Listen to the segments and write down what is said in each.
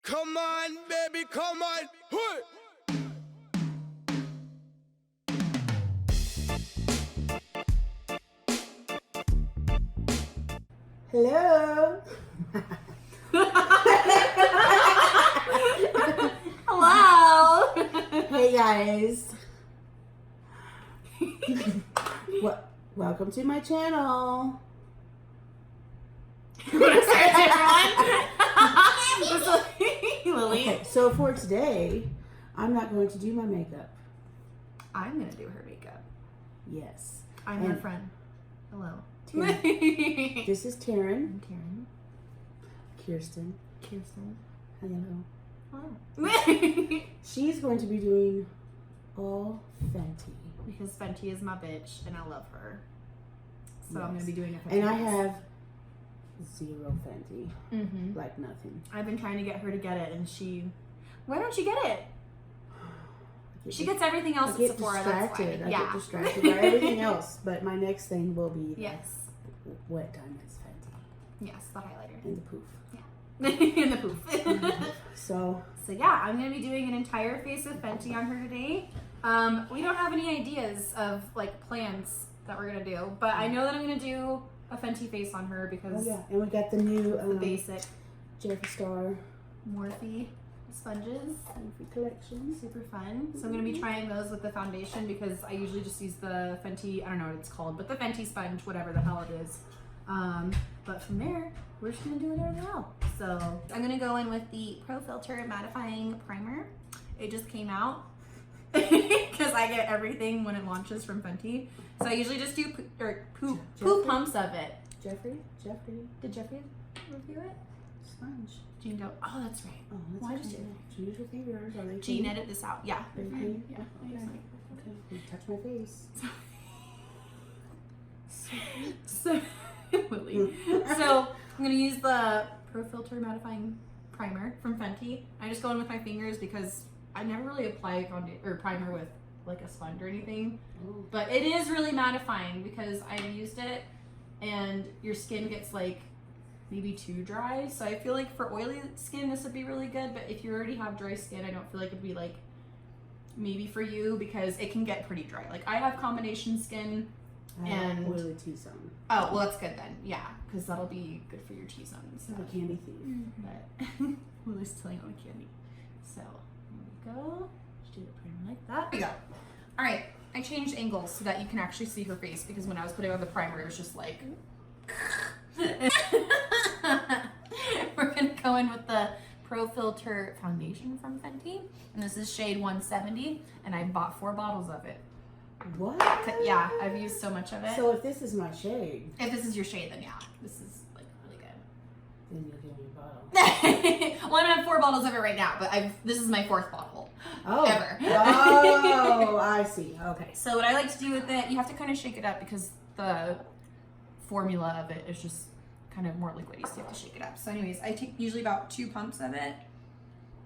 Come on, baby, come on. Hey. Hello. Hello. Hey guys. Welcome to my channel. You want to start everyone? Lily. Okay, so for today, I'm not going to do my makeup. I'm gonna do her makeup. Yes. I'm her friend. Hello. Taryn. This is Taryn. I'm Taryn. Kyrston. Kyrston. Hello. Hello. She's going to be doing all Fenty. Because Fenty is my bitch and I love her. So I'm Yes. gonna be doing a Fenty. And I face. have zero Fenty. Mm-hmm. Like nothing. I've been trying to get her to get it and she... Why don't you get it? She gets everything else at Sephora, that's why. I get distracted by everything else. But my next thing will be Yes. Wet Diamonds Fenty. Yes, the highlighter. And the poof. And the poof. So yeah, I'm going to be doing an entire face of Fenty on her today. We don't have any ideas of like plans that we're going to do, but I know that I'm going to do a Fenty face on her because and we got the new the basic Jeffree Star Morphe sponges. Morphe collection. Super fun. So I'm going to be trying those with the foundation because I usually just use the Fenty, I don't know what it's called, but the Fenty sponge, whatever the hell it is. But from there, we're just going to do whatever the hell. So I'm going to go in with the Profilter Mattifying Primer. It just came out because I get everything when it launches from Fenty. So I usually just do poo pumps of it. Jeffree? Did Jeffree review it? Sponge. Jean go, oh, that's right. Oh, that's Why right. just Use your fingers. Are they Jean, clean? edit this out. Yeah. Are they clean? Yeah. Okay. Okay. You touch my face. So, Lily. So I'm gonna use the Profilter Mattifying Primer from Fenty. I just go in with my fingers because I never really apply primer with like a sponge or anything. Oh. But it is really mattifying because I've used it and your skin gets like maybe too dry. So I feel like for oily skin this would be really good, but if you already have dry skin, I don't feel like it'd be like maybe for you because it can get pretty dry. Like I have combination skin. And oily T-zone. Oh, well, that's good then. Yeah, because that'll be good for your T-zone and stuff. I'm a candy thief. But Lily's telling on the candy. So, here we go. Just do it pretty like that. There we go. All right, I changed angles so that you can actually see her face because when I was putting on the primer, it was just like... We're going to go in with the Profilter foundation from Fenty. And this is shade 170, and I bought 4 bottles of it. What? Yeah, I've used so much of it. So if this is my shade, If this is your shade, then yeah, this is like really good. then you'll give me a bottle. Well, I don't have 4 bottles of it right now, but this is my 4th bottle. Oh. Ever. Oh, I see. Okay. So what I like to do with it, you have to kind of shake it up because the formula of it is just kind of more liquidy, so you have to shake it up. So anyways, I take usually about 2 pumps of it.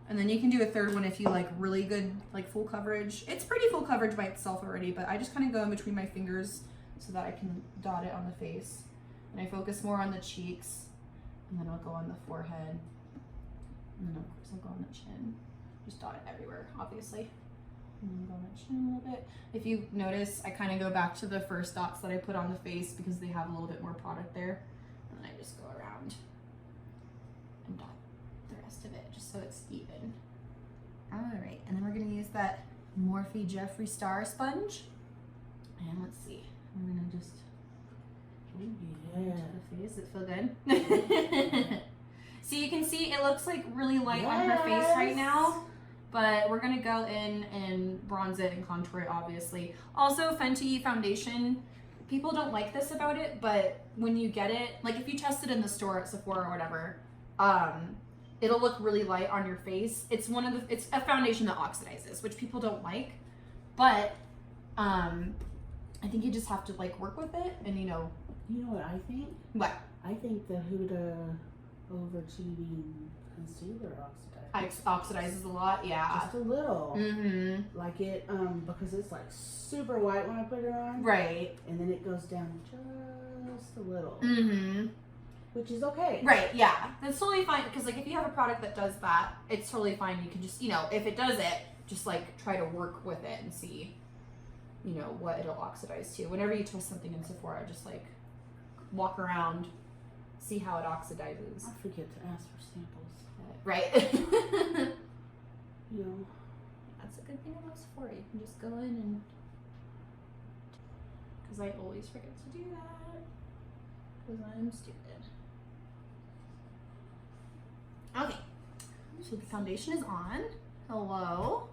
And then you can do a 3rd one if you like really good, like full coverage. It's pretty full coverage by itself already, but I just kind of go in between my fingers so that I can dot it on the face. And I focus more on the cheeks, and then I'll go on the forehead. And then of course I'll go on the chin. Just dot it everywhere, obviously. And then go on the chin a little bit. If you notice, I kind of go back to the first dots that I put on the face because they have a little bit more product there. And then I just go around and dot the rest of it just so it's even. All right, and then we're gonna use that Morphe Jeffree Star sponge. And let's see, we're gonna just Yeah. to the face. Does it feel good? So you can see it looks like really light on her face right now, but we're gonna go in and bronze it and contour it, obviously. Also, Fenty foundation, people don't like this about it, but when you get it, like if you test it in the store at Sephora or whatever, it'll look really light on your face. It's a foundation that oxidizes, which people don't like, but I think you just have to like work with it and you know. You know what I think? What? I think the Huda overachieving concealer Oxidizes a lot, yeah. just a little. Mm-hmm. Like it, because it's like super white when I put it on. Right. And then it goes down just a little. Mm-hmm. which is okay. Right, yeah. That's totally fine, because like if you have a product that does that, it's totally fine. You can just, you know, if it does it, just like try to work with it and see, you know, what it'll oxidize to. Whenever you test something in Sephora, just like walk around, see how it oxidizes. I forget to ask for samples. Right. You know. That's a good thing about Sephora. You can just go in and, because I always forget to do that because I'm stupid. Okay, so the foundation is on. Hello.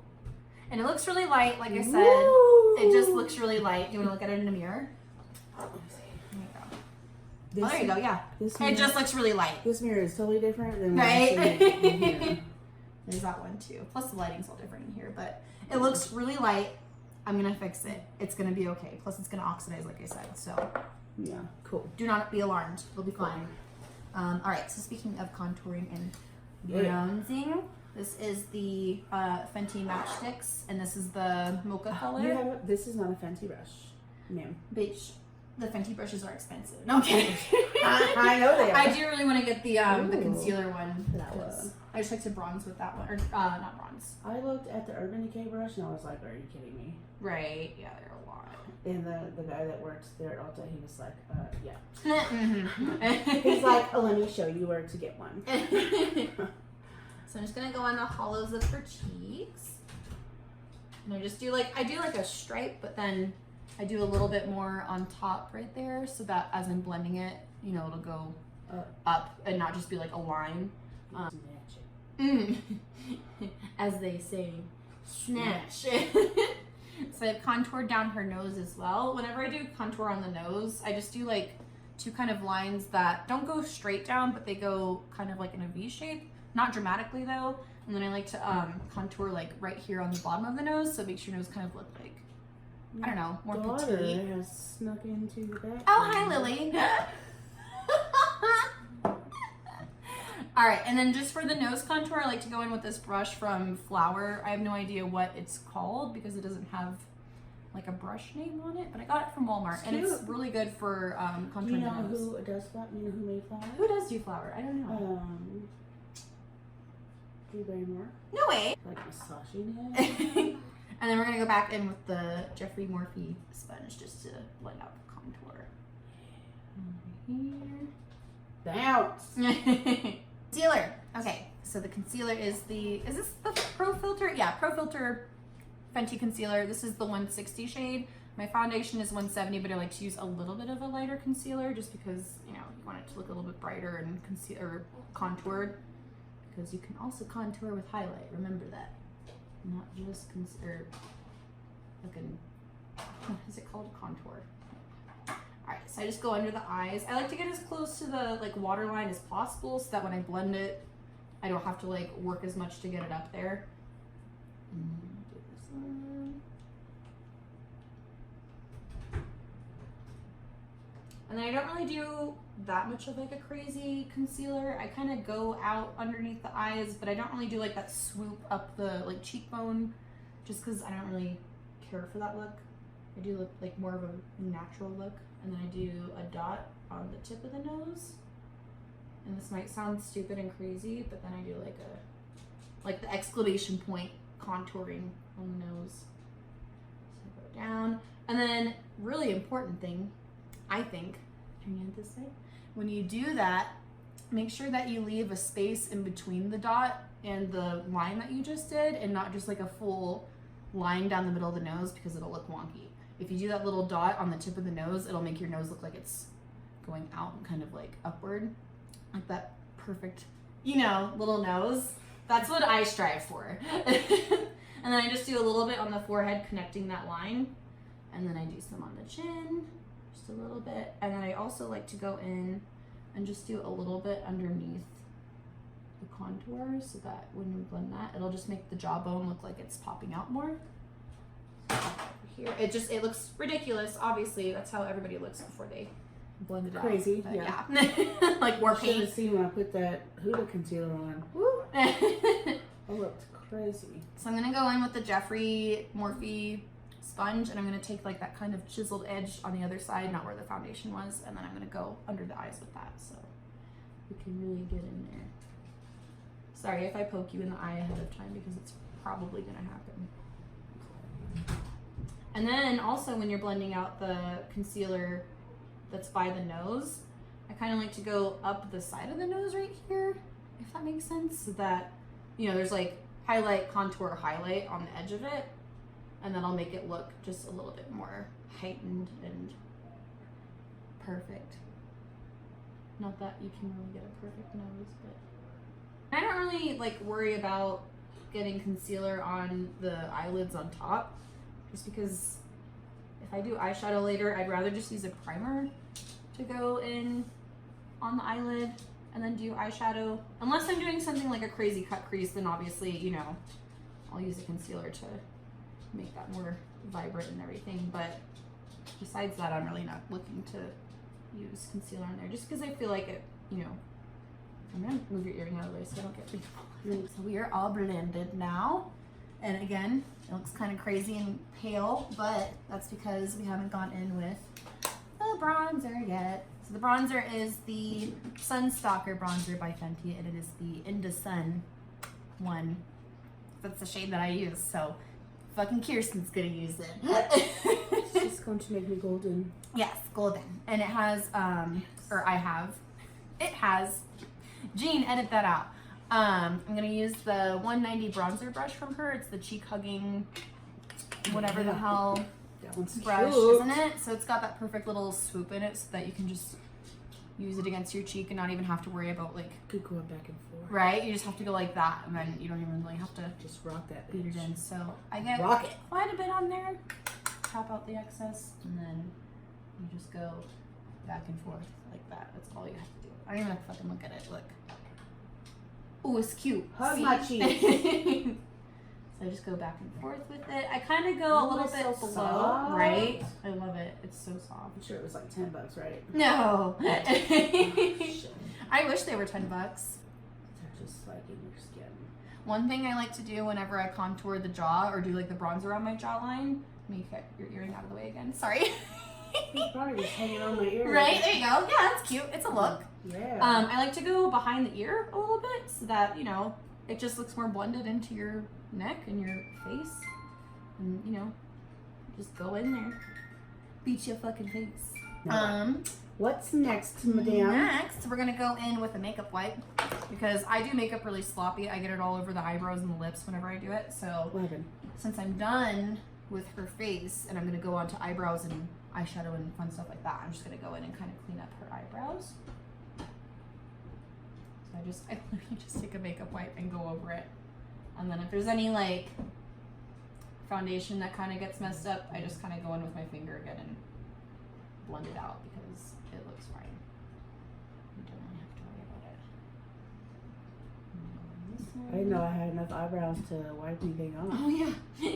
And it looks really light, like I said. Woo! It just looks really light. Do you want to look at it in the mirror? There you go. Oh, there you go, yeah. It just looks really light. This mirror is totally different than right? what I see in here. There's that one too. Plus the lighting's all different in here, but it looks really light. I'm gonna fix it. It's gonna be okay. Plus it's gonna oxidize, like I said. So yeah, cool. Do not be alarmed. It'll be fine. All right. So speaking of contouring and bronzing, this is the Fenty matchsticks, and this is the Mocha color. This is not a Fenty brush, ma'am. Bitch, the Fenty brushes are expensive. No, I'm kidding. I know they are. I do really want to get the concealer one. I just like to bronze with that one, or not bronze. I looked at the Urban Decay brush and I was like, "Are you kidding me?" Right? Yeah, they're a lot. And the guy that works there at Ulta, he was like, "Yeah." Mm-hmm. He's like, "Oh, let me show you where to get one." So I'm just gonna go on the hollows of her cheeks, and I just do like a stripe, but then I do a little bit more on top right there, so that as I'm blending it, you know, it'll go up and not just be like a line. As they say, snatch. So I've contoured down her nose as well. Whenever I do contour on the nose, I just do like two kind of lines that don't go straight down, but they go kind of like in a V shape. Not dramatically though. And then I like to contour like right here on the bottom of the nose, so it makes your nose kind of look like, I don't know, more petite. Has snuck into the back. Oh, hi Lily. All right, and then just for the nose contour, I like to go in with this brush from Flower. I have no idea what it's called because it doesn't have like a brush name on it, but I got it from Walmart, and it's really good for contouring you know the nose. Who does Flower? You know who made Flower? Who does do Flower? I don't know. Drew Barrymore. No way. Like massaging it. And then we're gonna go back in with the Jeffree Morphe sponge just to blend out the contour. Here. Bounce. Concealer. Okay, so the concealer is this the Profilter? Yeah, Profilter Fenty concealer. This is the 160 shade. My foundation is 170, but I like to use a little bit of a lighter concealer just because, you know, you want it to look a little bit brighter and contoured. Because you can also contour with highlight. Remember that. Not just what is it called? Contour. Alright, so I just go under the eyes. I like to get as close to the like waterline as possible so that when I blend it, I don't have to like work as much to get it up there. Do this one. And then I don't really do that much of like a crazy concealer. I kind of go out underneath the eyes, but I don't really do like that swoop up the like cheekbone just because I don't really care for that look. I do look like more of a natural look. And then I do a dot on the tip of the nose. And this might sound stupid and crazy, but then I do like the exclamation point contouring on the nose. So I go down. And then really important thing, I think, turning it this way. When you do that, make sure that you leave a space in between the dot and the line that you just did, and not just like a full line down the middle of the nose because it'll look wonky. If you do that little dot on the tip of the nose, it'll make your nose look like it's going out and kind of like upward. Like that perfect, you know, little nose. That's what I strive for. And then I just do a little bit on the forehead connecting that line. And then I do some on the chin, just a little bit. And then I also like to go in and just do a little bit underneath the contour so that when we blend that, it'll just make the jawbone look like it's popping out more. Here, it looks ridiculous. Obviously, that's how everybody looks before they blend it out. Crazy, But yeah. Like war You should have paint. seen when I put that Huda concealer on. Woo! So I looked crazy. I'm gonna go in with the Jeffree Morphe sponge, and I'm gonna take like that kind of chiseled edge on the other side, not where the foundation was, and then I'm gonna go under the eyes with that. So we can really get in there. Sorry if I poke you in the eye ahead of time because it's probably gonna happen. And then also when you're blending out the concealer that's by the nose, I kind of like to go up the side of the nose right here, if that makes sense, so that, you know, there's like highlight, contour, highlight on the edge of it, and then I'll make it look just a little bit more heightened and perfect. Not that you can really get a perfect nose, but I don't really like worry about getting concealer on the eyelids on top, just because if I do eyeshadow later, I'd rather just use a primer to go in on the eyelid and then do eyeshadow. Unless I'm doing something like a crazy cut crease, then obviously, you know, I'll use a concealer to make that more vibrant and everything. But besides that, I'm really not looking to use concealer on there, just because I feel like it, you know. I'm gonna move your earring out of the way so I don't get big. So we are all blended now. And again, it looks kind of crazy and pale, but that's because we haven't gone in with the bronzer yet. So the bronzer is the Sunstalker bronzer by Fenty, and it is the In the Sun one. That's the shade that I use, so fucking Kyrston's gonna use it. It's just going to make me golden. Yes, golden. And it has, it has, Jean, edit that out. I'm gonna use the 190 bronzer brush from her. It's the cheek hugging, whatever the hell That one's brush, cute. isn't it? So it's got that perfect little swoop in it so that you can just use it against your cheek and not even have to worry about like, Keep going back and forth. right? You just have to go like that and then you don't even really have to Just rock that beat it bitch. in. So I get Rock it. quite a bit on there. Tap out the excess and then you just go back and forth like that. That's all you have to do. I don't even have to fucking look at it. Look. Oh, it's cute. Hug See? my cheek. So I just go back and forth with it. I kind of go a little it's bit so below, soft. right? I love it. It's so soft. I'm sure it was like $10, right? No. Shit. I wish they were $10. They're just like in your skin. One thing I like to do whenever I contour the jaw or do like the bronzer on my jawline, let me get your earring out of the way again. Sorry. It's probably just hanging on my ear. Right, there you go. Yeah, that's cute. It's a look. Yeah. I like to go behind the ear a little bit so that, you know, it just looks more blended into your neck and your face. And, you know, just go in there. Beat your fucking face. What's next, madame? Next, we're going to go in with a makeup wipe because I do makeup really sloppy. I get it all over the eyebrows and the lips whenever I do it. So, 11. since I'm done with her face and I'm going to go on to eyebrows and eyeshadow and fun stuff like that, I'm just going to go in and kind of clean up her eyebrows. So I literally just take a makeup wipe and go over it. And then if there's any like foundation that kind of gets messed up, I just kind of go in with my finger again and blend it out because it looks fine. You don't really have to worry about it. I didn't know I had enough eyebrows to wipe anything off. Oh yeah,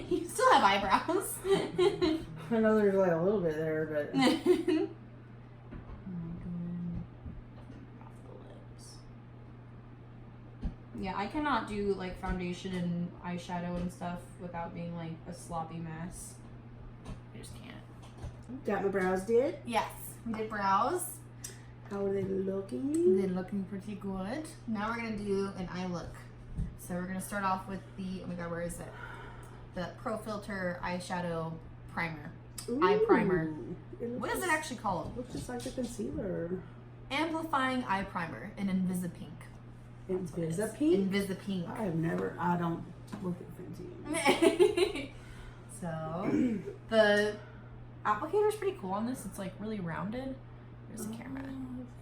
you still have eyebrows. I know there's like a little bit there, but Yeah, I cannot do like foundation and eyeshadow and stuff without being like a sloppy mess. I just can't. got my brows did. Yes, we did brows. How are they looking? They're looking pretty good. Now we're gonna do an eye look. So we're gonna start off with the, oh my god, where is it? The Profilter eyeshadow primer. Eye primer. What is it actually called? Looks just like the concealer. Amplifying eye primer in Invisi-pink. Invisi-pink? Invisi-pink. I don't look at Fenty. So the applicator is pretty cool on this. It's like really rounded. There's a camera.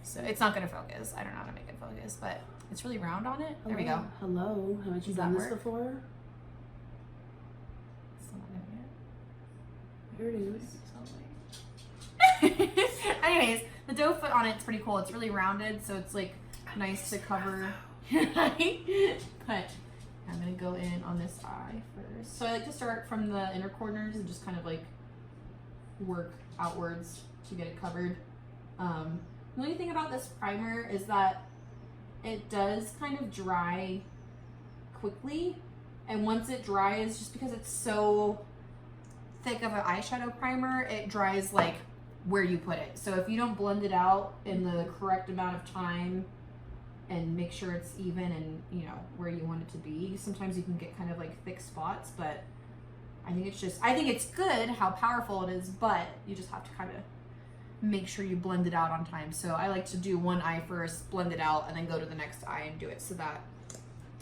So it's not gonna focus. I don't know how to make it focus, but it's really round on it. There we go. Hello. Haven't you Does done that this work? before? Still not Here it is. doing it. Anyways, the doe foot on it's pretty cool. It's really rounded, so it's like nice to cover your eye. But I'm gonna go in on this eye first. So I like to start from the inner corners and just kind of like work outwards to get it covered. The only thing about this primer is that it does kind of dry quickly, and once it dries, just because it's so thick of an eyeshadow primer, it dries like where you put it. So if you don't blend it out in the correct amount of time and make sure it's even and, you know, where you want it to be. Sometimes you can get kind of like thick spots, but I think it's good how powerful it is, but you just have to kind of make sure you blend it out on time. So I like to do one eye first, blend it out, and then go to the next eye and do it so that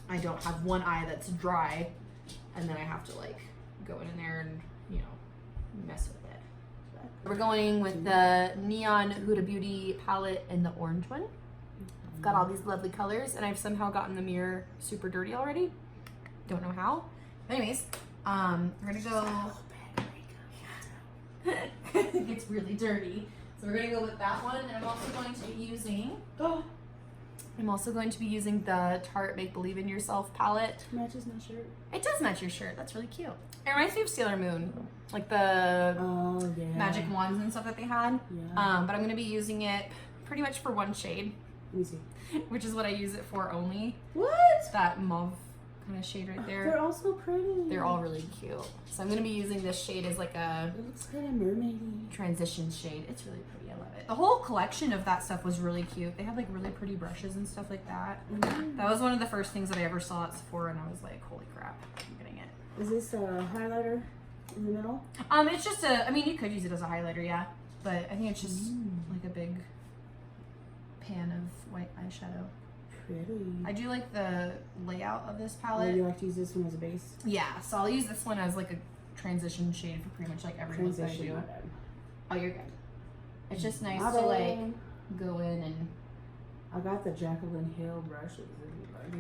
I don't have one eye that's dry and then I have to like go in there and, you know, mess with it. We're going with the Neon Huda Beauty palette in the orange one. I've got all these lovely colors and I've somehow gotten the mirror super dirty already. Don't know how. But anyways, we're gonna go. It gets really dirty. So we're gonna go with that one, and I'm also going to be using the Tarte Make Believe in Yourself palette. Matches my shirt. It does match your shirt. That's really cute. It reminds me of Sailor Moon, like the magic wands and stuff that they had. Yeah. But I'm gonna be using it pretty much for one shade, Let me see. which is what I use it for only. What? That mauve kind of shade right there. They're all so pretty. They're all really cute. So I'm gonna be using this shade as like a It looks kind of mermaidy. transition shade. It's really pretty. I love it. The whole collection of that stuff was really cute. They had like really pretty brushes and stuff like that. That was one of the first things that I ever saw at Sephora, and I was like, holy crap, I'm getting it. Is this a highlighter in the middle? It's just I mean, you could use it as a highlighter, yeah. But I think it's just like a big pan of white eyeshadow. Pretty. I do like the layout of this Would palette. you like to use this one as a base? Yeah, so I'll use this one as like a transition shade for pretty much like every look that I do. my bad. Oh, you're good. It's just nice My to bad. like go in and. I got the Jacqueline Hill brushes.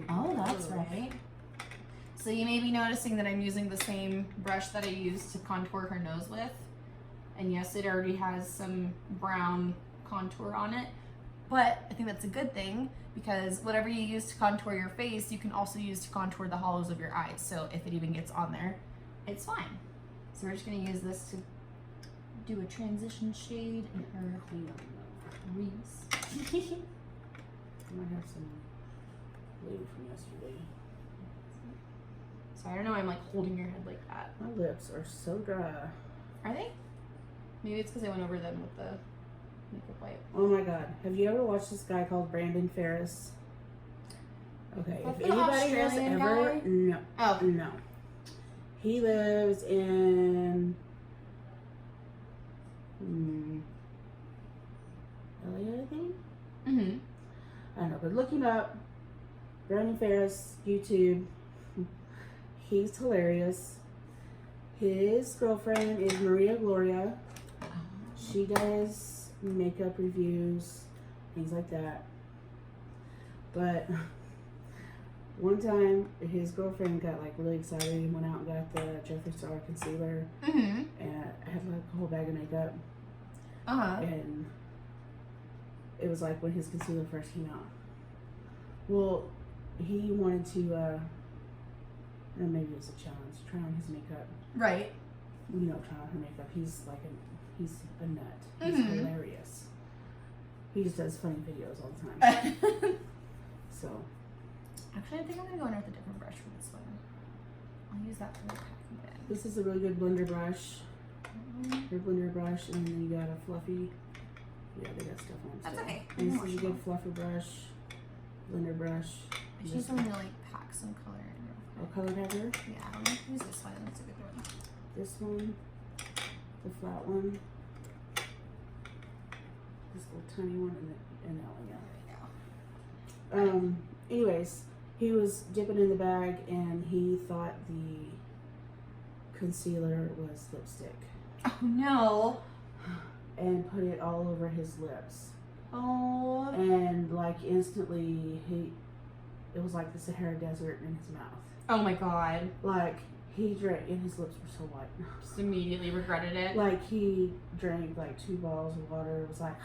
Oh, that's right. So you may be noticing that I'm using the same brush that I used to contour her nose with. And yes, it already has some brown contour on it. But I think that's a good thing because whatever you use to contour your face, you can also use to contour the hollows of your eyes. So if it even gets on there, it's fine. So we're just going to use this to do a transition shade in her crease. I might have some glue from yesterday. So I don't know, I'm like holding your head like that. My lips are so dry. Are they? Maybe it's because I went over them with the makeup wipe. Oh my god. Have you ever watched this guy called Brandon Ferris? Okay, That's if the anybody has Australian ever guy? no. Oh. No. He lives in LA, I think? Mm-hmm. I don't know, but look him up. Brandon Ferris, YouTube. He's hilarious. His girlfriend is Maria Gloria. She does makeup reviews, things like that. But one time, his girlfriend got like really excited and went out and got the Jeffree Star concealer. Mm-hmm. And I had like a whole bag of makeup. Uh-huh. And it was like when his concealer first came out. Well, he wanted to, or maybe it was a challenge, try on his makeup. Right. You know, try on her makeup. He's a nut. He's Mhm. hilarious. He just does funny videos all the time. So. Actually, I think I'm going to go in with a different brush for this one. I'll use that for the packing bin. This is a really good blender brush. Your blender brush, and then you got a fluffy. Yeah, they got stuff on it. That's okay. And this is a good fluffy brush, blender brush. I just need something to like pack some color in real A quick. color packer. Yeah, I'll use this one. That's a good one. This one, the flat one, this little tiny one, and that one. Yeah. There we go. Anyways, he was dipping in the bag, and he thought the concealer was lipstick, Oh no. and put it all over his lips. Oh. And like instantly, it was like the Sahara Desert in his mouth. Oh my god. Like he drank, and his lips were so white. Just immediately regretted it. Like he drank like 2 bottles of water. It was like,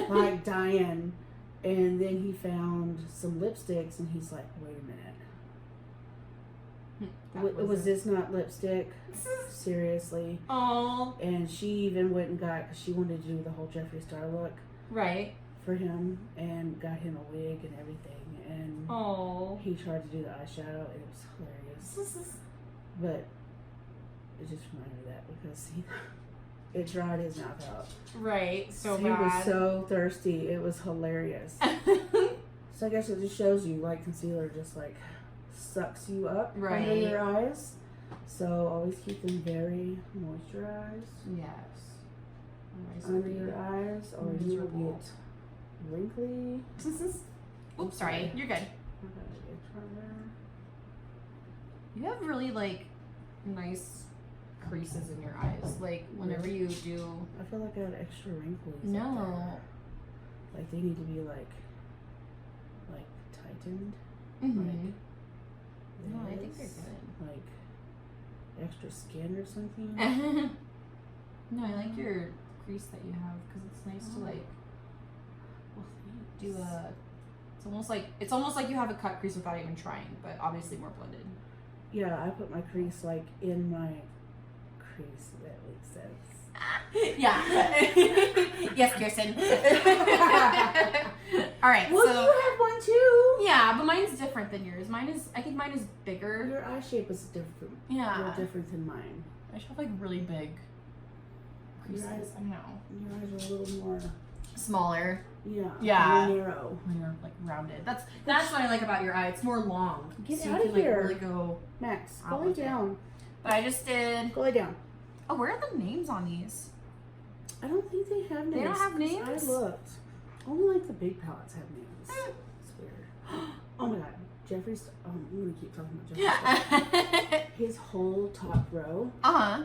like dying. And then he found some lipsticks, and he's like, "Wait a minute, was this not lipstick? Seriously?" Oh. And she even went and got, because she wanted to do the whole Jeffree Star look Right. for him, and got him a wig and everything. And Oh. he tried to do the eyeshadow, and it was hilarious. But it just reminded me of that because it dried his mouth out. Right. So he bad. was so thirsty. It was hilarious. So I guess it just shows you like concealer just like sucks you up under your eyes. So always keep them very moisturized. Yes. Under your eyes, or you will get wrinkly. Oops, sorry. You're good. You have really like nice creases in your eyes. Like whenever you do. I feel like I have extra wrinkles. No. Like they need to be like tightened. Mm-hmm. No, I think they're good. Like extra skin or something. No, I like your crease that you have because it's nice to like do a. It's almost like you have a cut crease without even trying, but obviously more blended. Yeah, I put my crease like in my crease. If that makes sense. Yeah. Yes, Kyrston. All right. Well, so, you have one too. Yeah, but mine's different than yours. I think mine is bigger. Your eye shape is different. Yeah. You're different than mine. I should have like really big creases. I know. Your eyes are a little more smaller. Yeah. Yeah. More narrow. More like rounded. That's what I like about your eye. It's more long. Get so out you of can, here. Like, really go. Max, out go lay with it. down. But I just did. Go lay down. Oh, where are the names on these? I don't think they have names. They don't have 'cause names? I looked. Only like the big palettes have names. It's weird. Oh my god. Jeffree Star. I'm gonna keep talking about Jeffree Star. His whole top row.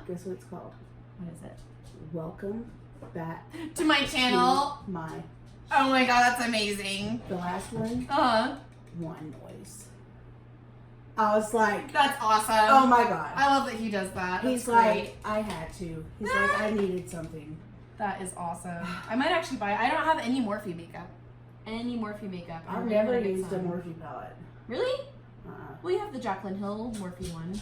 Guess what it's called? What is it? Welcome back To my channel. to my. Oh my god, that's amazing. The last one. One noise. I was like, That's awesome. oh my god. I love that he does that. He's That's great. like, I had to. He's like, I needed something. That is awesome. I might actually buy it. I don't have any Morphe makeup. I've never used a Morphe palette. Really? Well, you have the Jaclyn Hill Morphe one.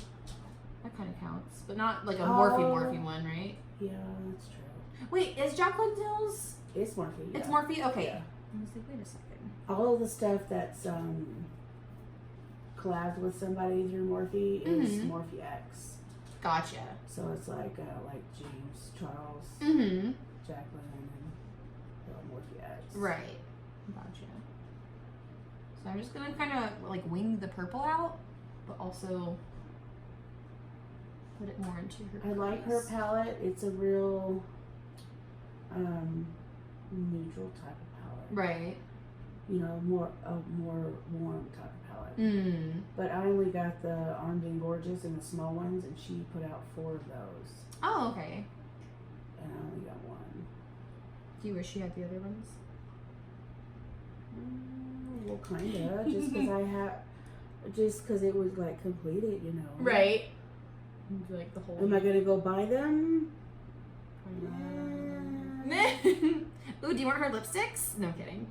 That kind of counts. But not like a Morphe one, right? Yeah, that's true. Wait, is Jaclyn Hill's? It's Morphe. Yeah. It's Morphe? Okay. Yeah. I was like, wait a second. All of the stuff that's collabed with somebody through Morphe is Morphe X. Gotcha. So it's like James Charles, Mm-hmm. Jaclyn, and Morphe X. Right. Gotcha. So I'm just gonna kind of like wing the purple out, but also put it more into her. I like her palette. It's a real neutral type of palette. Right. You know, more warm type of palette. Mm. But I only got the Armed and Gorgeous and the small ones, and she put out 4 of those. Oh, okay. And I only got 1. Do you wish you had the other ones? Well, kinda. Just because it was like completed, you know. Right. Like the whole. Am I gonna go buy them? Ooh, do you want her lipsticks? No kidding.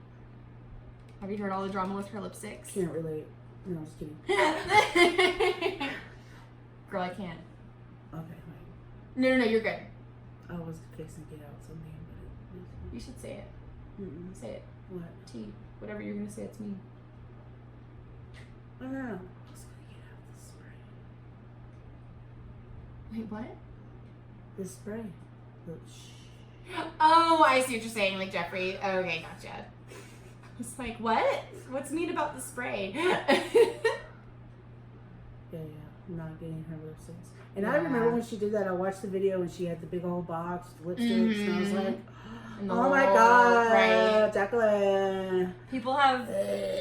Have you heard all the drama with her lipsticks? Can't relate. No, just kidding. Girl, I can't. Okay, wait. No, you're good. I was fixing to get out something, but You should say it. Mm-mm. Say it. What? T. Whatever you're gonna say, it's me. I don't know. I was gonna get out the spray. Wait, what? The spray. Oh, I see what you're saying, like Jeffree. Okay, gotcha. I was like, what? What's mean about the spray? Yeah. I'm not getting her lipsticks. And I remember when she did that, I watched the video and she had the big old box of lipsticks, and I was like, oh my god, right. Jaclyn. People have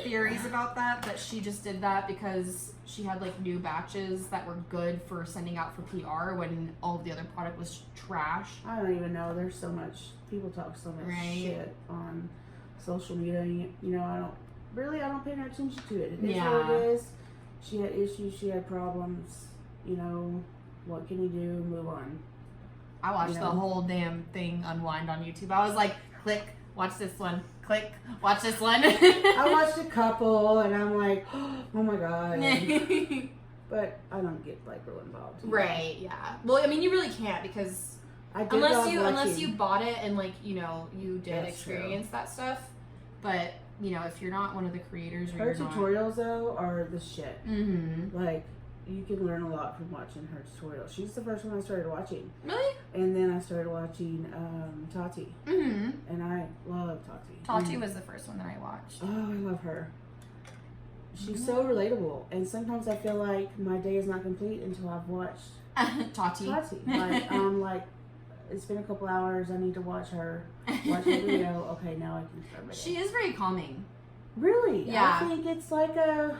theories about that she just did that because she had like new batches that were good for sending out for PR when all of the other product was trash. I don't even know. There's so much, people talk so much shit on social media. You know, I don't pay no attention to it. It is what it is. She had issues, she had problems, you know, what can you do? Move on. I watched the whole damn thing unwind on YouTube. I was like, click, watch this one. Click, watch this one. I watched a couple and I'm like, oh my god. But I don't get like real involved. Right, yeah. Well, I mean, you really can't because unless you bought it and like, you know, you did experience that stuff. But, you know, if you're not one of the creators or her tutorials though are the shit. Mm-hmm. Like, you can learn a lot from watching her tutorials. She's the first one I started watching. Really? And then I started watching Tarte. Mm-hmm. And I love Tarte. Tarte was the first one that I watched. Oh, I love her. She's so relatable, and sometimes I feel like my day is not complete until I've watched Tati. Like I'm like, it's been a couple hours. I need to watch her video. Okay, now I can start my day. She is very calming. Really? Yeah. I think it's like a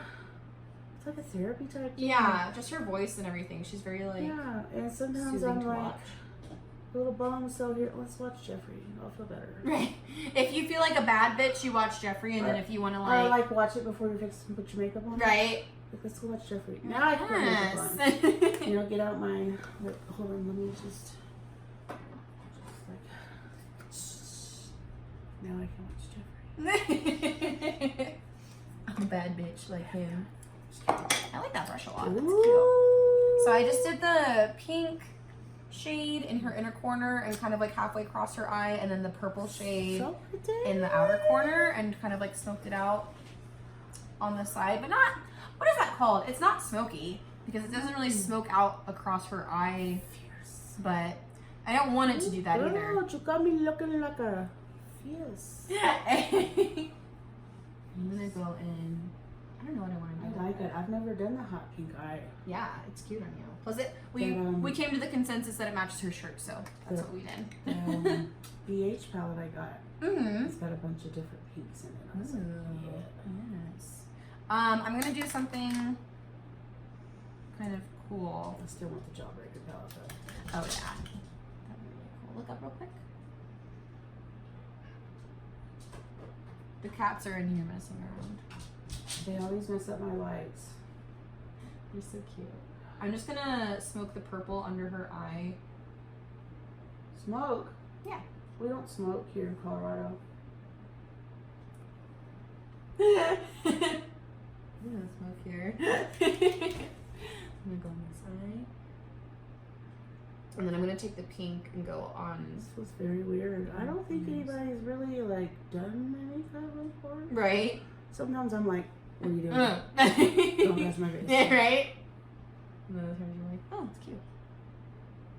therapy type thing. Yeah, just her voice and everything. She's very like yeah, and sometimes soothing I'm to like watch. a little bummed. So here, let's watch Jeffree. I'll feel better. Right. If you feel like a bad bitch, you watch Jeffree, and then if you want to like watch it before you fix and put your makeup on. right. Like, let's go watch Jeffree. Now I can put makeup on. You know, get out my. Wait, hold on, let me just like. Now I can watch Jeffree. I'm a bad bitch like him. I like that brush a lot. That's Ooh. cute. So I just did the pink shade in her inner corner and kind of like halfway across her eye, and then the purple shade So pretty. in the outer corner, and kind of like smoked it out on the side, but not, what is that called? It's not smoky because it doesn't really smoke out across her eye, but I don't want it to do that either. Girl, you got me looking like a fierce. I'm gonna go in. I don't know what I want to do. I like it. I've never done the hot pink eye. Yeah, it's cute on you. Plus, we came to the consensus that it matches her shirt, so that's what we did. BH palette I got. Mm-hmm. It's got a bunch of different pinks in it. I was like, yeah. Yes. I'm gonna do something kind of cool. I still want the Jawbreaker palette though. Oh yeah, that'd be really cool. Look up real quick. The cats are in here messing around. They always mess up my lights. You're so cute. I'm just gonna smoke the purple under her eye. Smoke? Yeah. We don't smoke here in Colorado. I'm gonna smoke here. I'm gonna go on this eye. And then I'm gonna take the pink and go on. This was very weird. I don't think anybody's really like done my makeup before. Right? Sometimes I'm like, what are you doing? Don't touch my face. Yeah, right? And then other times you're like, oh, it's cute.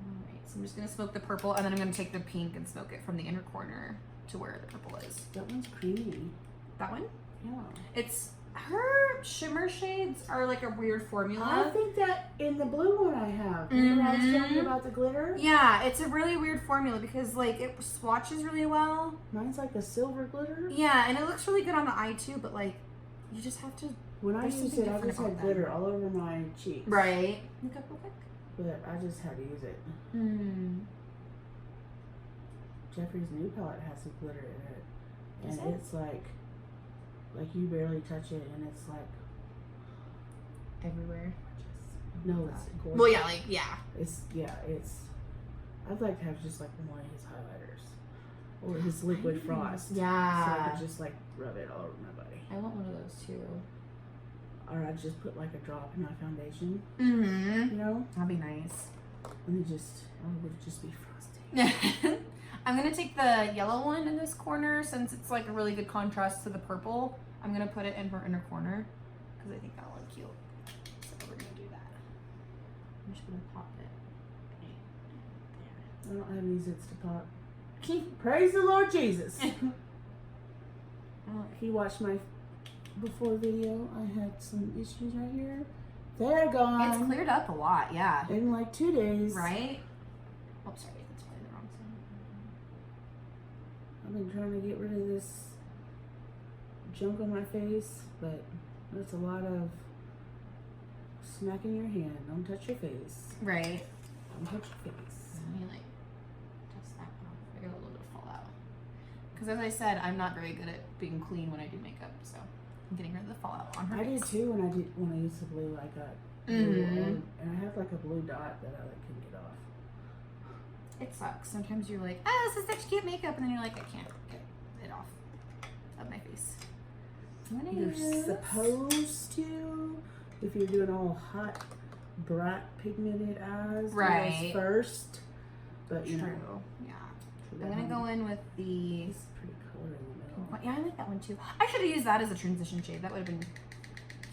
Alright, so I'm just gonna smoke the purple, and then I'm gonna take the pink and smoke it from the inner corner to where the purple is. That one's creamy. That one? Yeah. It's, her shimmer shades are like a weird formula. I think that in the blue one I have. Remember I was telling you about the glitter? Yeah, it's a really weird formula because like it swatches really well. Mine's like a silver glitter. Yeah, and it looks really good on the eye too, but like you just have to. When I There's used something it, I different just had about glitter all over my cheeks. Right. Look up real quick. But I just had to use it. Hmm. Jeffree's new palette has some glitter in it. Is And it? it's like you barely touch it, and it's like Everywhere. no, it's gorgeous. Well, yeah, like yeah. It's I'd like to have just like one of his highlighters or his liquid frost. So I Yeah. could just like rub it all over my body. I want one of those too. Or I'd just put like a drop in my foundation, Mm-hmm. you know, That'd be nice. and it would just be frosty. I'm gonna take the yellow one in this corner since it's like a really good contrast to the purple. I'm gonna put it in her inner corner because I think that'll look cute. So we're gonna do that. I'm just gonna pop it. I don't have any zits to pop. Praise the Lord Jesus. He watched my before video. I had some issues right here. They're gone. It's cleared up a lot, yeah. In like 2 days. Right? Oh, sorry, that's probably the wrong side. I've been trying to get rid of this junk on my face, but that's a lot of smacking your hand. Don't touch your face. Right. Don't touch your face. Let me like test that off. I got a little bit of fallout. Because as I said, I'm not very good at being clean when I do makeup, so I'm getting rid of the fallout on her I face. did too when I used the blue. I got blue, and I have like a blue dot that I like couldn't get off. It sucks. Sometimes you're like, oh, this is such cute makeup, and then you're like, I can't get it off of my face. You're supposed to, if you're doing all hot, bright, pigmented eyes, do Right. those first. But you know, True. Yeah. I'm gonna go in with the. It's a pretty color in the middle. Yeah, I like that one too. I should have used that as a transition shade. That would have been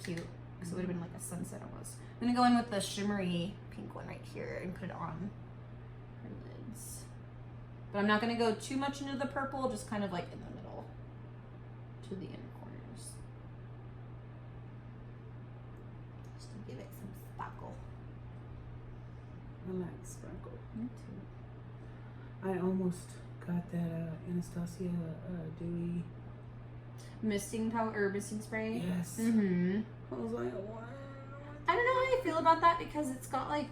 cute. Because it would have been like a sunset almost. I'm gonna go in with the shimmery pink one right here and put it on her lids. But I'm not gonna go too much into the purple, just kind of like in the middle to the inner corners. Relax, sprinkle. Me too. I almost got that Anastasia dewy. Misting powder or misting spray. Yes. Mm-hmm. I was like, what? I don't know how I feel about that because it's got like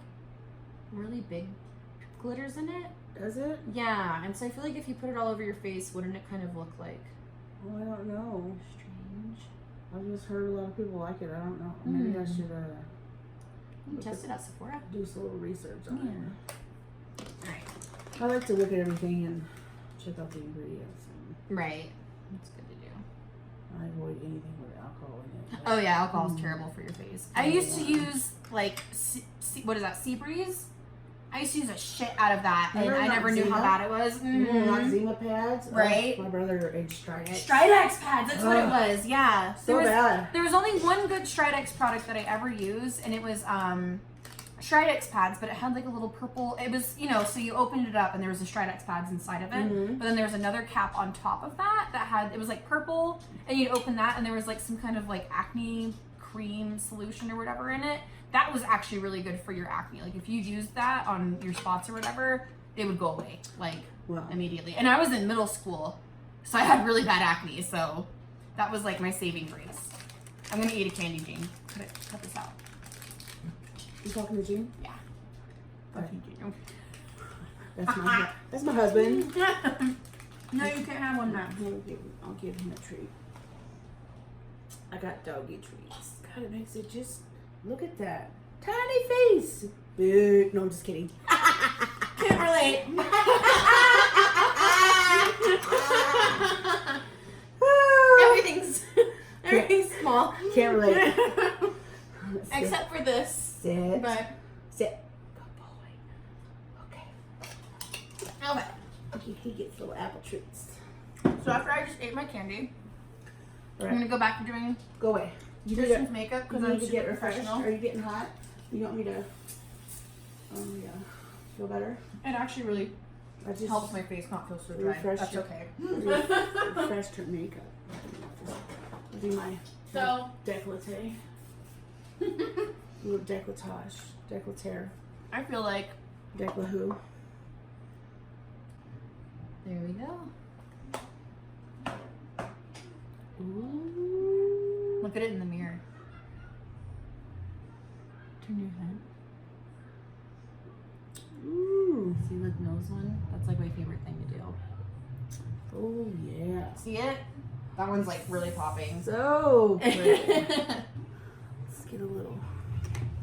really big glitters in it. Does it? Yeah, and so I feel like if you put it all over your face, wouldn't it kind of look like Oh, I don't know. strange? I've just heard a lot of people like it. I don't know. Maybe I should You can test it at Sephora. do some little research on Yeah. Alright. it. I like to look at everything and check out the ingredients. And Right. That's good to do. I avoid anything with alcohol in it. Oh yeah, alcohol is terrible for your face. I used to use like what is that? Sea Breeze. I used to use a shit out of that, and I never knew how bad it was. Noxzema pads, Right? My brother ate Stridex. Stridex pads. That's what it was. Yeah. So bad. There was only one good Stridex product that I ever used, and it was Stridex pads, but it had like a little purple. It was, you know, so you opened it up and there was the Stridex pads inside of it. But then there was another cap on top of that had, it was like purple, and you'd open that and there was like some kind of like acne cream solution or whatever in it. That was actually really good for your acne. Like if you used that on your spots or whatever, it would go away like immediately. And I was in middle school, so I had really bad acne. So that was like my saving grace. I'm gonna eat a candy cane. Cut this out. You talking to Gene? Yeah. Fucking Gene. That's my husband. No, you can't have one now. I'll give him a treat. I got doggy treats. God, it makes it just look at that tiny face. Big. No, I'm just kidding. Can't relate. Everything's small. Can't relate. Except for this. Sit. But Sit. Good boy. Okay. okay. He gets little apple treats. So after I just ate my candy, All I'm gonna go back to doing Go away. You Kyrston's makeup because I'm to super get refreshed. professional. Are you getting hot? You want me to? Yeah. Feel better? It actually really I just helps my face not feel so dry. refreshed That's your- okay. refreshed her makeup. Do my So décolleté. Little décolletage. Décolleté. I feel like Décolleté. there we go. Ooh. Look at it in the mirror. Turn your head. Ooh. See the nose one? That's like my favorite thing to do. Oh yeah. See it? That one's like really popping. So pretty. Let's get a little.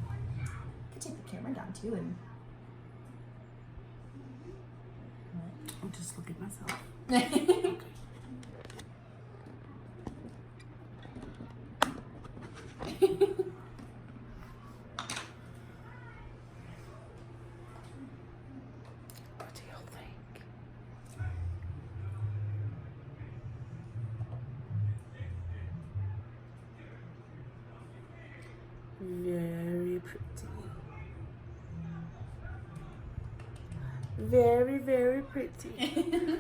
I could take the camera down too and I'll just look at myself. okay. What do y'all think? Very pretty. Very, very pretty.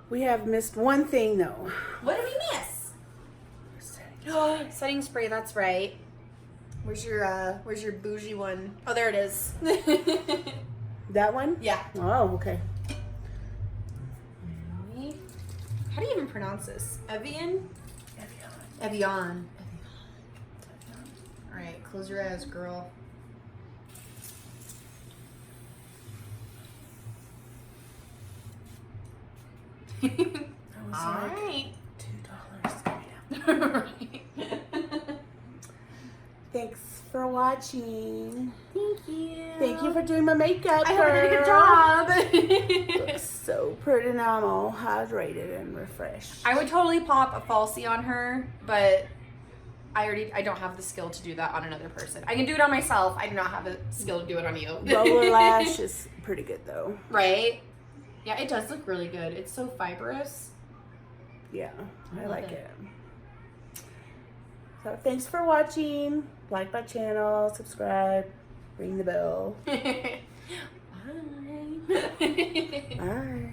We have missed one thing though. What did we miss? Setting spray, that's right. Where's your bougie one? Oh, there it is. That one? Yeah. Oh, okay. How do you even pronounce this? Evian? Evian. All right, close your eyes, girl. That was All like right. $2. Thanks for watching. Thank you. Thank you for doing my makeup. I hope I did a good job. Looks so pretty now. I'm all hydrated and refreshed. I would totally pop a falsie on her, but I don't have the skill to do that on another person. I can do it on myself. I do not have the skill to do it on you. Roller lash is pretty good though. Right? Yeah, it does look really good. It's so fibrous. Yeah, I Love like it. it. So thanks for watching. Like my channel, subscribe, ring the bell. Bye. Bye.